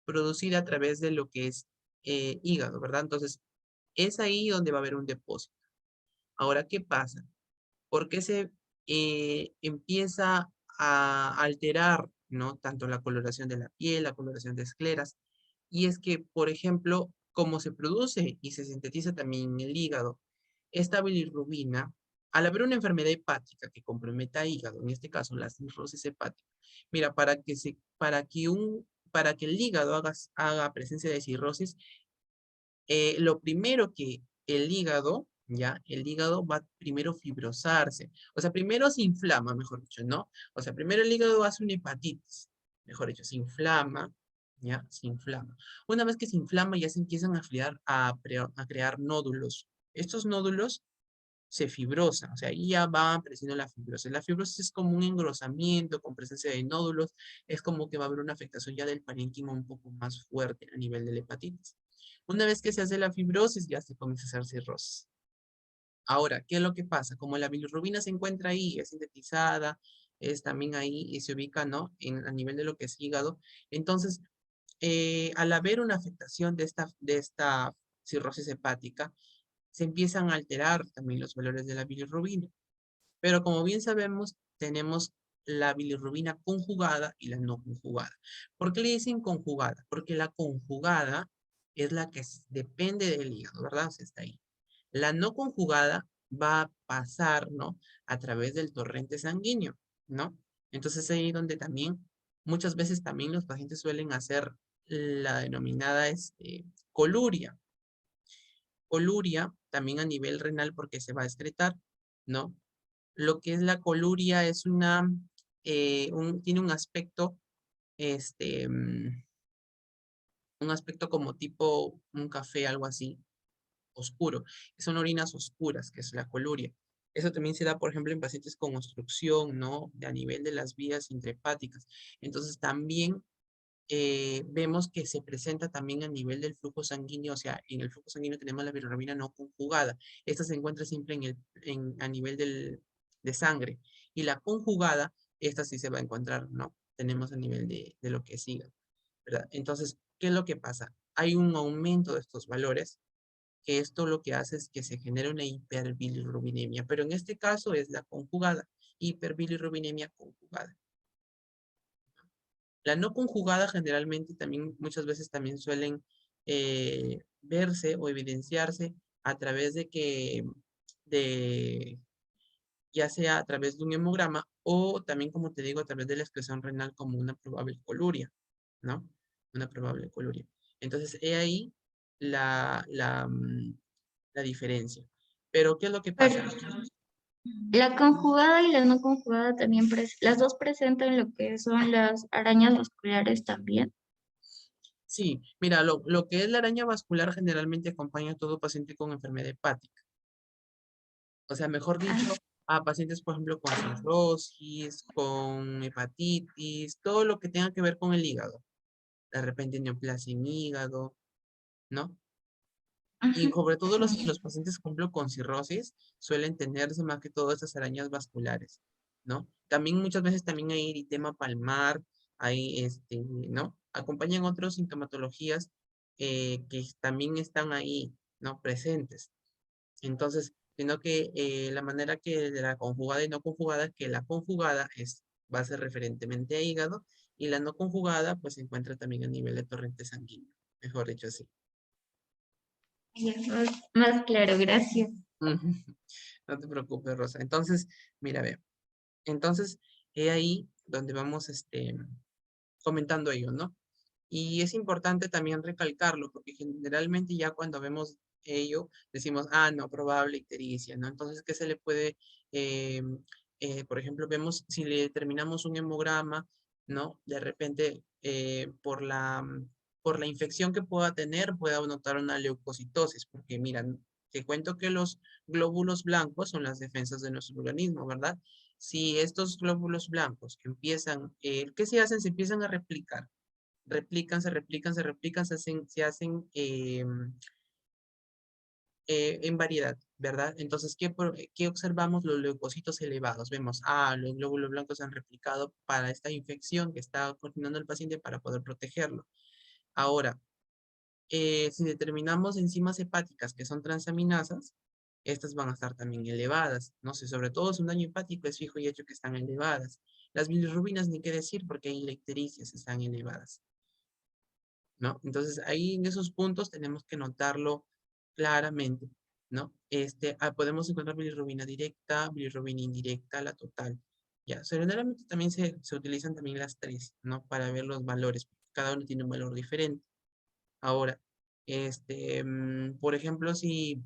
producida a través de lo que es hígado, ¿verdad? Entonces, es ahí donde va a haber un depósito. Ahora, ¿qué pasa? ¿Por qué se empieza a alterar, ¿no? Tanto la coloración de la piel, la coloración de escleras? Y es que, por ejemplo, como se produce y se sintetiza también en el hígado, esta bilirrubina, al haber una enfermedad hepática que comprometa hígado, en este caso la cirrosis hepática, mira, para que el hígado haga presencia de cirrosis, lo primero que el hígado, ¿ya? El hígado va primero fibrosarse. O sea, primero se inflama, mejor dicho, ¿no? O sea, primero el hígado hace una hepatitis, mejor dicho, se inflama, ¿ya? Se inflama. Una vez que se inflama, ya se empiezan a crear nódulos. Estos nódulos se fibrosan, o sea, ahí ya va apareciendo la fibrosis. La fibrosis es como un engrosamiento con presencia de nódulos, es como que va a haber una afectación ya del parénquima un poco más fuerte a nivel de la hepatitis. Una vez que se hace la fibrosis, ya se comienza a hacer cirrosis. Ahora, ¿qué es lo que pasa? Como la bilirrubina se encuentra ahí, es sintetizada, es también ahí y se ubica, ¿no? A nivel de lo que es hígado. Entonces, al haber una afectación de esta cirrosis hepática, se empiezan a alterar también los valores de la bilirrubina. Pero como bien sabemos, tenemos la bilirrubina conjugada y la no conjugada. ¿Por qué le dicen conjugada? Porque la conjugada es la que depende del hígado, ¿verdad? O sea, está ahí. La no conjugada va a pasar, ¿no? A través del torrente sanguíneo, ¿no? Entonces ahí donde también, muchas veces también los pacientes suelen hacer la denominada coluria. Coluria también a nivel renal porque se va a excretar, ¿no? Lo que es la coluria es tiene este, mm, un aspecto como tipo un café, algo así, oscuro. Son orinas oscuras, que es la coluria. Eso también se da, por ejemplo, en pacientes con obstrucción, ¿no? A nivel de las vías intrahepáticas. Entonces, también vemos que se presenta también a nivel del flujo sanguíneo, o sea, en el flujo sanguíneo tenemos la bilirrubina no conjugada. Esta se encuentra siempre a nivel de sangre. Y la conjugada, esta sí se va a encontrar, ¿no? Tenemos a nivel de lo que siga, ¿verdad? Entonces, ¿qué es lo que pasa? Hay un aumento de estos valores, que esto lo que hace es que se genere una hiperbilirrubinemia, pero en este caso es la conjugada, hiperbilirrubinemia conjugada. La no conjugada generalmente también, muchas veces también suelen verse o evidenciarse a través de, ya sea a través de un hemograma o también, como te digo, a través de la excreción renal como una probable coluria, ¿no? Una probable coluria. Entonces, he ahí la diferencia. Pero, ¿qué es lo que pasa?
Pero la conjugada y la no conjugada también, las dos presentan lo que son las arañas vasculares también.
Sí, mira, lo que es la araña vascular generalmente acompaña a todo paciente con enfermedad hepática. O sea, mejor
Ah,
dicho, a pacientes, por ejemplo, con cirrosis, con hepatitis, todo lo que tenga que ver con el hígado. De repente neoplasia en hígado, ¿no? Y
ujú.
sobre todo los pacientes, por ejemplo, con cirrosis, suelen tenerse más que todo estas arañas vasculares, ¿no? También muchas veces también hay eritema palmar, hay, ¿no? Acompañan otras sintomatologías que también están ahí, ¿no? Presentes. Entonces, sino que la manera que de la conjugada y no conjugada, que la conjugada va a ser referentemente a hígado y la no conjugada pues se encuentra también a nivel de torrente sanguíneo, mejor dicho así.
Ya, más claro, gracias.
Ujú. No te preocupes, Rosa. Entonces, mira, ve. Entonces, he ahí donde vamos comentando ello, ¿no? Y es importante también recalcarlo, porque generalmente ya cuando vemos ello, decimos, ah, no, probable ictericia, ¿no? Entonces, ¿qué se le puede, eh, por ejemplo, vemos si le determinamos un hemograma, ¿no? De repente, por la infección que pueda tener, pueda notar una leucocitosis, porque mira, te cuento que los glóbulos blancos son las defensas de nuestro organismo, ¿verdad? Si estos glóbulos blancos empiezan, ¿qué se hacen? Se empiezan a replicar, replican, se replican, se replican, se hacen en variedad, ¿verdad? Entonces, ¿qué observamos? Los leucocitos elevados. Vemos, los glóbulos blancos se han replicado para esta infección que está continuando el paciente para poder protegerlo. Ahora, si determinamos enzimas hepáticas que son transaminasas, estas van a estar también elevadas. No sé, sobre todo si un daño hepático es fijo y hecho que están elevadas. Las bilirrubinas ni qué decir porque hay ictericias están elevadas. ¿No? Entonces, ahí en esos puntos tenemos que notarlo claramente, ¿no? Podemos encontrar bilirrubina directa, bilirrubina indirecta, la total. Ya, generalmente también se utilizan también las tres, ¿no? Para ver los valores. Cada uno tiene un valor diferente. Ahora, por ejemplo, si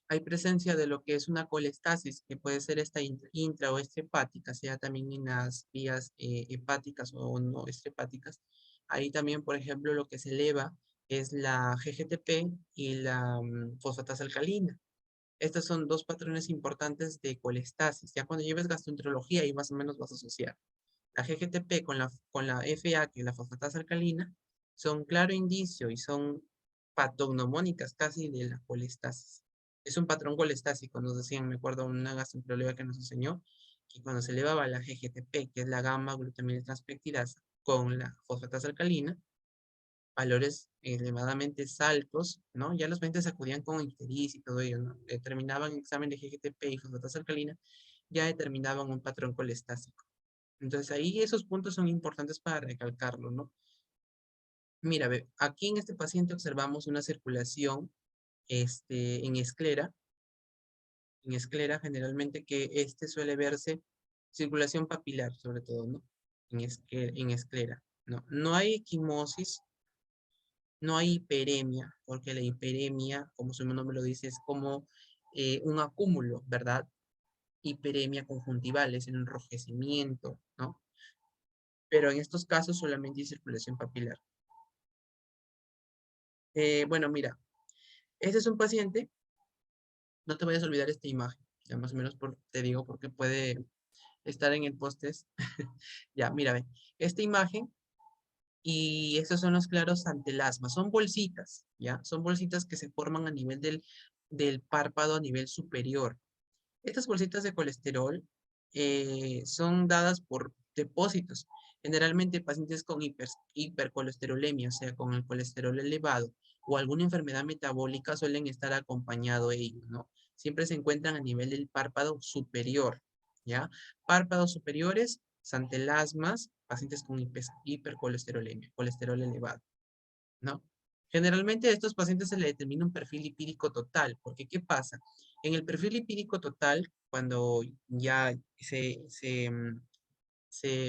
hay presencia de lo que es una colestasis, que puede ser esta intra o extrahepática, sea también en las vías hepáticas o no extrahepáticas. Ahí también, por ejemplo, lo que se eleva es la GGTP y la fosfatasa alcalina. Estos son dos patrones importantes de colestasis. Ya cuando lleves gastroenterología, ahí más o menos vas a asociar. La GGTP con la FA, que es la fosfatasa alcalina, son claro indicio y son patognomónicas casi de la colestasis. Es un patrón colestásico, nos decían, me acuerdo una gastroenteróloga que nos enseñó que cuando se elevaba la GGTP, que es la gamma glutamiltranspeptidasa, con la fosfatasa alcalina, valores elevadamente altos, ¿no? Ya los pacientes acudían con ictericia y todo ello, ¿no? Determinaban examen de GGTP y fosfatasa alcalina, ya determinaban un patrón colestásico. Entonces ahí esos puntos son importantes para recalcarlo, ¿no? Mira, ve, aquí en este paciente observamos una circulación en esclera generalmente que suele verse circulación papilar, sobre todo, ¿no? En esclera, ¿no? No hay equimosis, no hay hiperemia, porque la hiperemia, como su nombre lo dice, es como un acúmulo, ¿verdad? Hiperemia conjuntival, es el enrojecimiento, ¿no? Pero en estos casos solamente hay circulación papilar. Bueno, mira, este es un paciente, no te vayas a olvidar esta imagen, ya más o menos te digo porque puede estar en el post-test. Ya, mira, ve, esta imagen y estos son los claros ante el asma. Son bolsitas, ¿ya? Son bolsitas que se forman a nivel del párpado a nivel superior. Estas bolsitas de colesterol son dadas por depósitos. Generalmente pacientes con hipercolesterolemia, o sea, con el colesterol elevado o alguna enfermedad metabólica suelen estar acompañado de ellos, ¿no? Siempre se encuentran a nivel del párpado superior, ¿ya? Párpados superiores, santelasmas, pacientes con hipercolesterolemia, colesterol elevado, ¿no? Generalmente a estos pacientes se le determina un perfil lipídico total, porque ¿qué pasa? En el perfil lipídico total, cuando ya se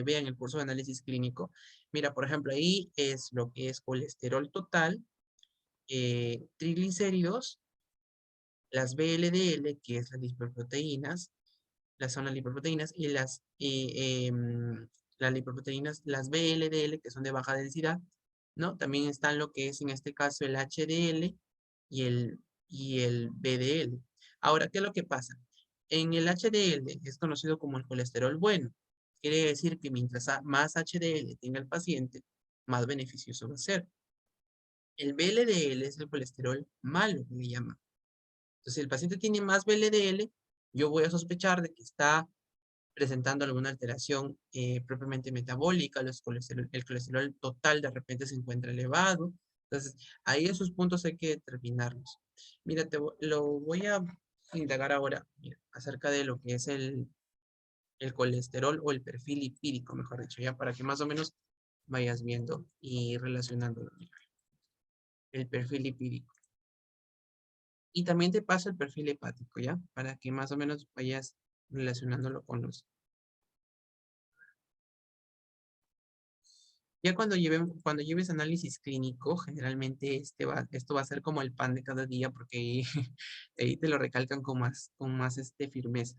vea en el curso de análisis clínico, mira, por ejemplo, ahí es lo que es colesterol total, triglicéridos, las VLDL, que es las lipoproteínas, son las lipoproteínas, y las lipoproteínas, las VLDL, que son de baja densidad, ¿no? También están lo que es en este caso el HDL y el VDL. Ahora, ¿qué es lo que pasa? En el HDL es conocido como el colesterol bueno. Quiere decir que mientras más HDL tenga el paciente, más beneficioso va a ser. El VLDL es el colesterol malo, que le llaman. Entonces, si el paciente tiene más VLDL, yo voy a sospechar de que está presentando alguna alteración propiamente metabólica, el colesterol total de repente se encuentra elevado. Entonces, ahí esos puntos hay que determinarlos. Mira, lo voy a indagar ahora mira, acerca de lo que es el colesterol o el perfil lipídico, mejor dicho, ya para que más o menos vayas viendo y relacionándolo. Mira, el perfil lipídico. Y también te paso el perfil hepático, ¿ya? Para que más o menos vayas relacionándolo con los. Ya cuando lleves análisis clínico, generalmente esto va a ser como el pan de cada día porque ahí, ahí te lo recalcan con más firmeza.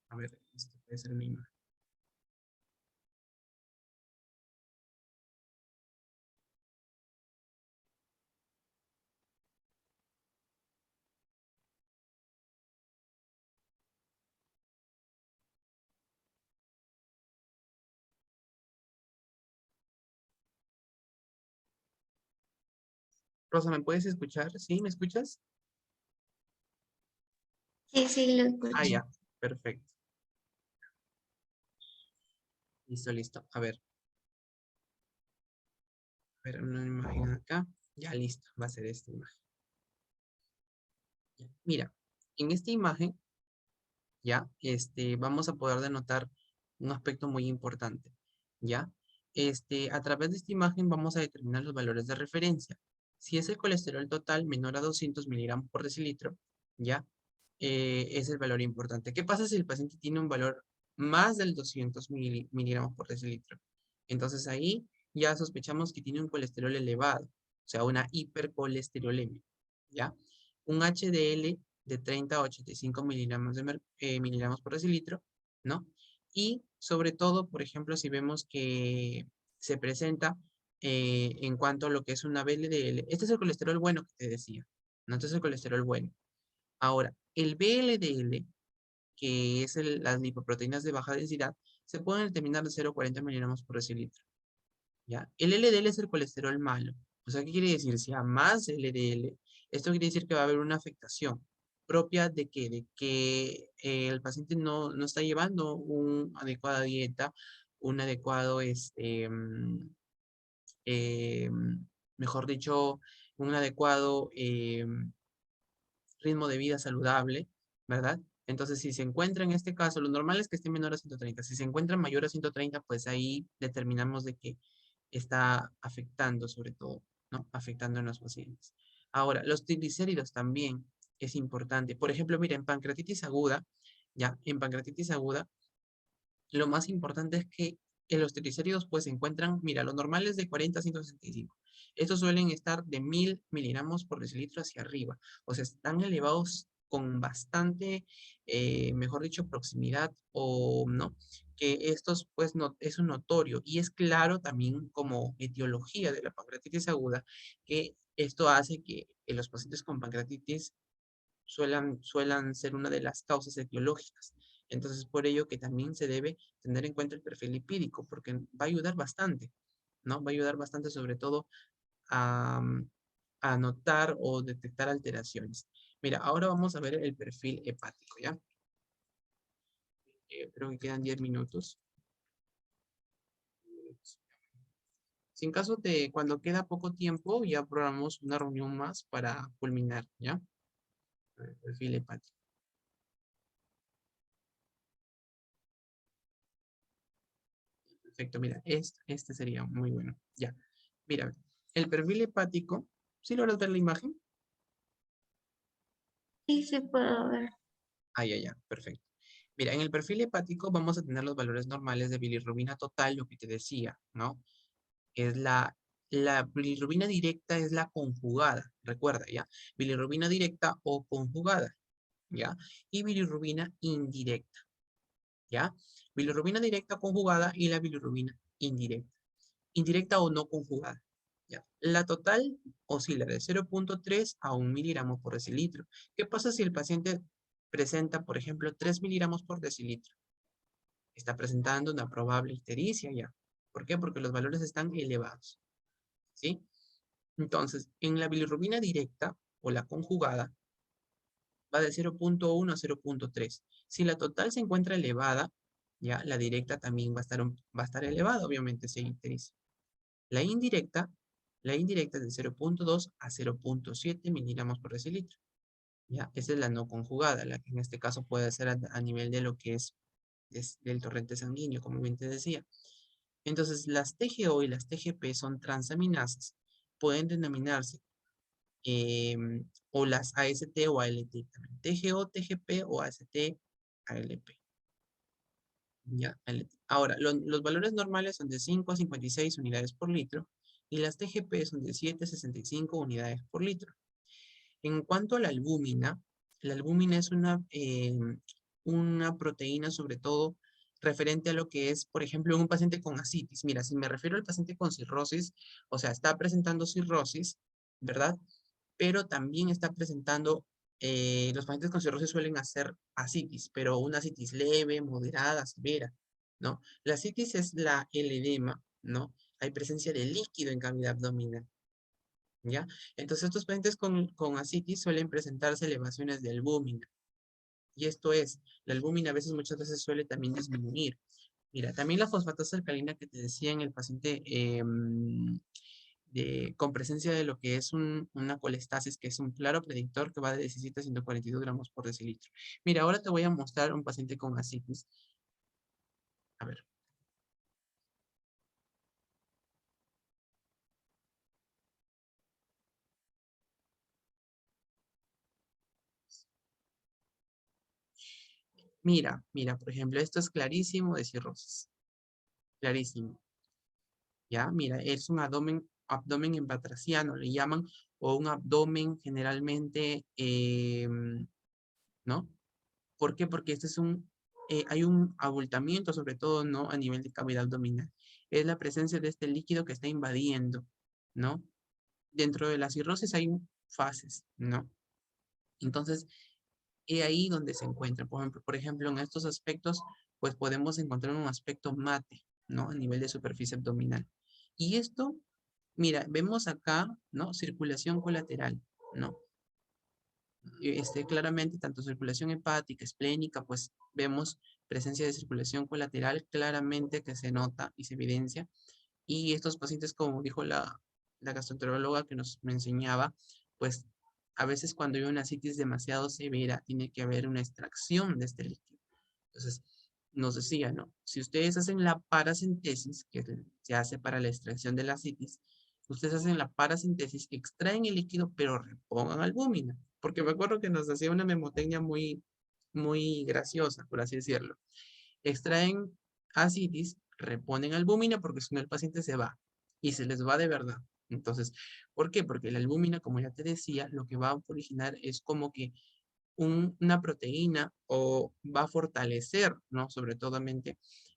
A ver, esto puede ser una imagen. Rosa, ¿me puedes escuchar? ¿Sí? ¿Me escuchas?
Sí, sí, lo
Ah,
escucho.
ya. Perfecto. Listo, listo. A ver, una imagen acá. Ya, listo. Va a ser esta imagen. Ya. Mira, en esta imagen ¿ya? Vamos a poder denotar un aspecto muy importante, ¿ya? A través de esta imagen vamos a determinar los valores de referencia. Si es el colesterol total menor a 200 miligramos por decilitro, ¿ya? Es el valor importante. ¿Qué pasa si el paciente tiene un valor más del 200 miligramos por decilitro? Entonces ahí ya sospechamos que tiene un colesterol elevado, o sea, una hipercolesterolemia, ¿ya? Un HDL de 30 a 85 miligramos por decilitro, ¿no? Y sobre todo, por ejemplo, si vemos que se presenta en cuanto a lo que es una VLDL, este es el colesterol bueno que te decía, ¿no? Este es el colesterol bueno. Ahora, el VLDL, que es las lipoproteínas de baja densidad, se pueden determinar de 0,40 miligramos por decilitro, ¿ya? El LDL es el colesterol malo. O sea, ¿qué quiere decir? Si a más LDL, esto quiere decir que va a haber una afectación propia de que el paciente no está llevando una adecuada dieta, un adecuado, eh, mejor dicho, un adecuado ritmo de vida saludable, ¿verdad? Entonces, si se encuentra en este caso, lo normal es que esté menor a 130. Si se encuentra mayor a 130, pues ahí determinamos de que está afectando sobre todo, ¿no? Afectando en los pacientes. Ahora, los triglicéridos también es importante. Por ejemplo, mira, en pancreatitis aguda, ya, en pancreatitis aguda, lo más importante es que en los triglicéridos pues se encuentran, mira, lo normal es de 40 a 165. Estos suelen estar de 1000 miligramos por decilitro hacia arriba. O sea, están elevados con bastante, mejor dicho, proximidad o no, que estos pues no, es un notorio y es claro también como etiología de la pancreatitis aguda que esto hace que los pacientes con pancreatitis suelan ser una de las causas etiológicas. Entonces, por ello que también se debe tener en cuenta el perfil lipídico, porque va a ayudar bastante, ¿no? Va a ayudar bastante sobre todo a, a notar o detectar alteraciones. Mira, ahora vamos a ver el perfil hepático, ¿ya? Creo que quedan 10 minutos. Si en caso de cuando queda poco tiempo, ya programamos una reunión más para culminar, ¿ya? El perfil hepático. Perfecto, mira, este sería muy bueno. Ya, mira, el perfil hepático, ¿sí logras ver la imagen?
Sí, sí puedo ver.
Ah, ya, perfecto. Mira, en el perfil hepático vamos a tener los valores normales de bilirrubina total, lo que te decía, ¿no? Es la bilirrubina directa es la conjugada, recuerda, ¿ya? Bilirrubina directa o conjugada, ¿ya? Y bilirrubina indirecta, ¿ya? Bilirrubina directa conjugada y la bilirrubina indirecta. Indirecta o no conjugada. ¿Ya? La total oscila de 0.3 a 1 miligramo por decilitro. ¿Qué pasa si el paciente presenta, por ejemplo, 3 miligramos por decilitro? Está presentando una probable ictericia ya. ¿Por qué? Porque los valores están elevados. ¿Sí? Entonces, en la bilirrubina directa o la conjugada va de 0.1 a 0.3. Si la total se encuentra elevada, ya la directa también va a estar elevada, obviamente, si hay ictericia. La indirecta, la indirecta es de 0.2 a 0.7 miligramos por decilitro. ¿Ya? Esa es la no conjugada, la que en este caso puede ser a nivel de lo que es del torrente sanguíneo, como bien te decía. Entonces, las TGO y las TGP son transaminasas. Pueden denominarse o las AST o ALT también. TGO, TGP o AST, ALP. ¿Ya? Ahora, los valores normales son de 5 a 56 unidades por litro y las TGP son de 7 a 65 unidades por litro. En cuanto a la albúmina es una proteína sobre todo referente a lo que es, por ejemplo, un paciente con ascitis. Mira, si me refiero al paciente con cirrosis, o sea, está presentando cirrosis, ¿verdad? Pero también está presentando, los pacientes con cirrosis suelen hacer ascitis, pero una ascitis leve, moderada, severa, ¿no? La ascitis es el edema, ¿no? Hay presencia de líquido en cavidad abdominal, ¿ya? Entonces estos pacientes con ascitis suelen presentarse elevaciones de albúmina, y esto es, la albúmina a veces, muchas veces suele también disminuir. Mira, también la fosfatasa alcalina que te decía en el paciente con presencia de lo que es una colestasis, que es un claro predictor que va de 17 a 142 gramos por decilitro. Mira, ahora te voy a mostrar un paciente con ascitis. A ver. Mira, por ejemplo, esto es clarísimo de cirrosis. Clarísimo. Ya, mira, es un abdomen embatraciano, le llaman, o un abdomen generalmente, ¿no? ¿Por qué? Porque hay un abultamiento, sobre todo, ¿no? A nivel de cavidad abdominal. Es la presencia de este líquido que está invadiendo, ¿no? Dentro de la cirrosis hay fases, ¿no? Entonces, es ahí donde se encuentra. Por ejemplo, en estos aspectos, pues podemos encontrar un aspecto mate, ¿no? A nivel de superficie abdominal. Y esto, mira, vemos acá, ¿no? Circulación colateral, ¿no? Claramente, tanto circulación hepática, esplénica, pues vemos presencia de circulación colateral claramente que se nota y se evidencia. Y estos pacientes, como dijo la gastroenteróloga que me enseñaba, pues A veces cuando hay una asitis demasiado severa, tiene que haber una extracción de este líquido. Entonces, nos decía, ¿no? Si ustedes hacen la paracentesis, que se hace para la extracción de la asitis, ustedes hacen la paracentesis, extraen el líquido, pero repongan albúmina. Porque me acuerdo que nos hacía una memotecnia muy graciosa, por así decirlo. Extraen asitis, reponen albúmina porque si no el paciente se va y se les va de verdad. Entonces, ¿por qué? Porque la albúmina, como ya te decía, lo que va a originar es como que una proteína o va a fortalecer, ¿no? Sobre todo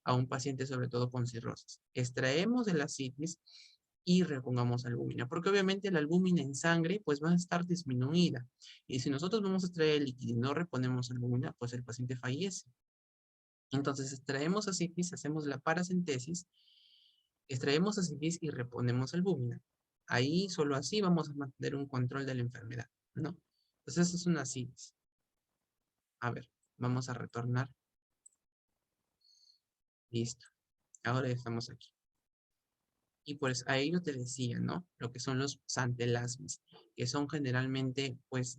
a un paciente, sobre todo con cirrosis. Extraemos de la citis y repongamos albúmina, porque obviamente la albúmina en sangre pues va a estar disminuida. Y si nosotros vamos a extraer el líquido y no reponemos albúmina, pues el paciente fallece. Entonces extraemos asitis, hacemos la paracentesis, extraemos asitis y reponemos albúmina. Ahí solo así vamos a mantener un control de la enfermedad, ¿no? Entonces eso es una asitis. A ver, vamos a retornar. Listo. Ahora estamos aquí. Y pues a ello te decía, ¿no? Lo que son los santelasmas, que son generalmente, pues,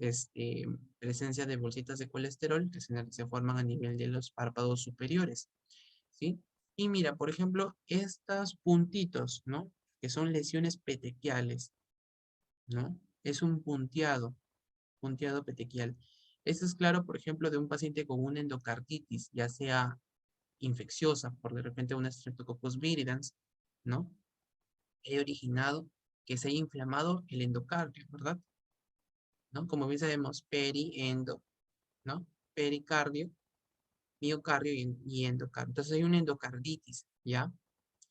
presencia de bolsitas de colesterol que se forman a nivel de los párpados superiores, ¿sí? Y mira, por ejemplo, estos puntitos, ¿no? Que son lesiones petequiales, ¿no? Es un punteado petequial. Esto es claro, por ejemplo, de un paciente con una endocarditis, ya sea infecciosa por de repente una Streptococcus viridans, ¿no? He originado que se haya inflamado el endocardio, ¿verdad? ¿No? Como bien sabemos, periendo, ¿no? Pericardio, miocardio y endocardio. Entonces hay una endocarditis, ¿ya?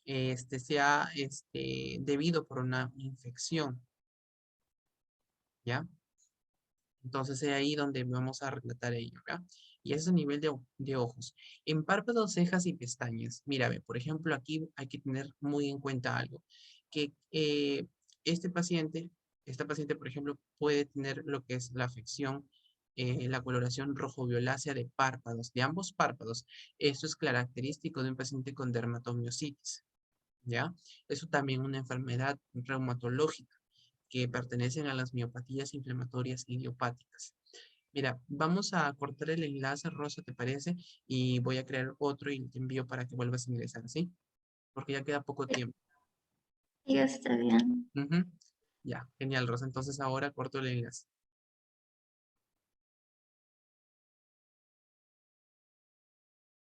Sea debido por una infección, ¿ya? Entonces es ahí donde vamos a relatar ello, ¿ya? Y eso es a nivel de ojos. En párpados, cejas y pestañas. Mira, ve, por ejemplo, aquí hay que tener muy en cuenta algo. Que este paciente, esta paciente, por ejemplo, puede tener lo que es la afección, la coloración rojo-violácea de párpados, de ambos párpados. Esto es característico de un paciente con dermatomiositis, ¿ya? Eso también una enfermedad reumatológica que pertenecen a las miopatías inflamatorias idiopáticas. Mira, vamos a cortar el enlace, Rosa, ¿te parece? Y voy a crear otro y te envío para que vuelvas a ingresar, ¿sí? Porque ya queda poco tiempo.
Sí, está bien.
Ujú. Ya, genial, Rosa. Entonces ahora corto el enlace.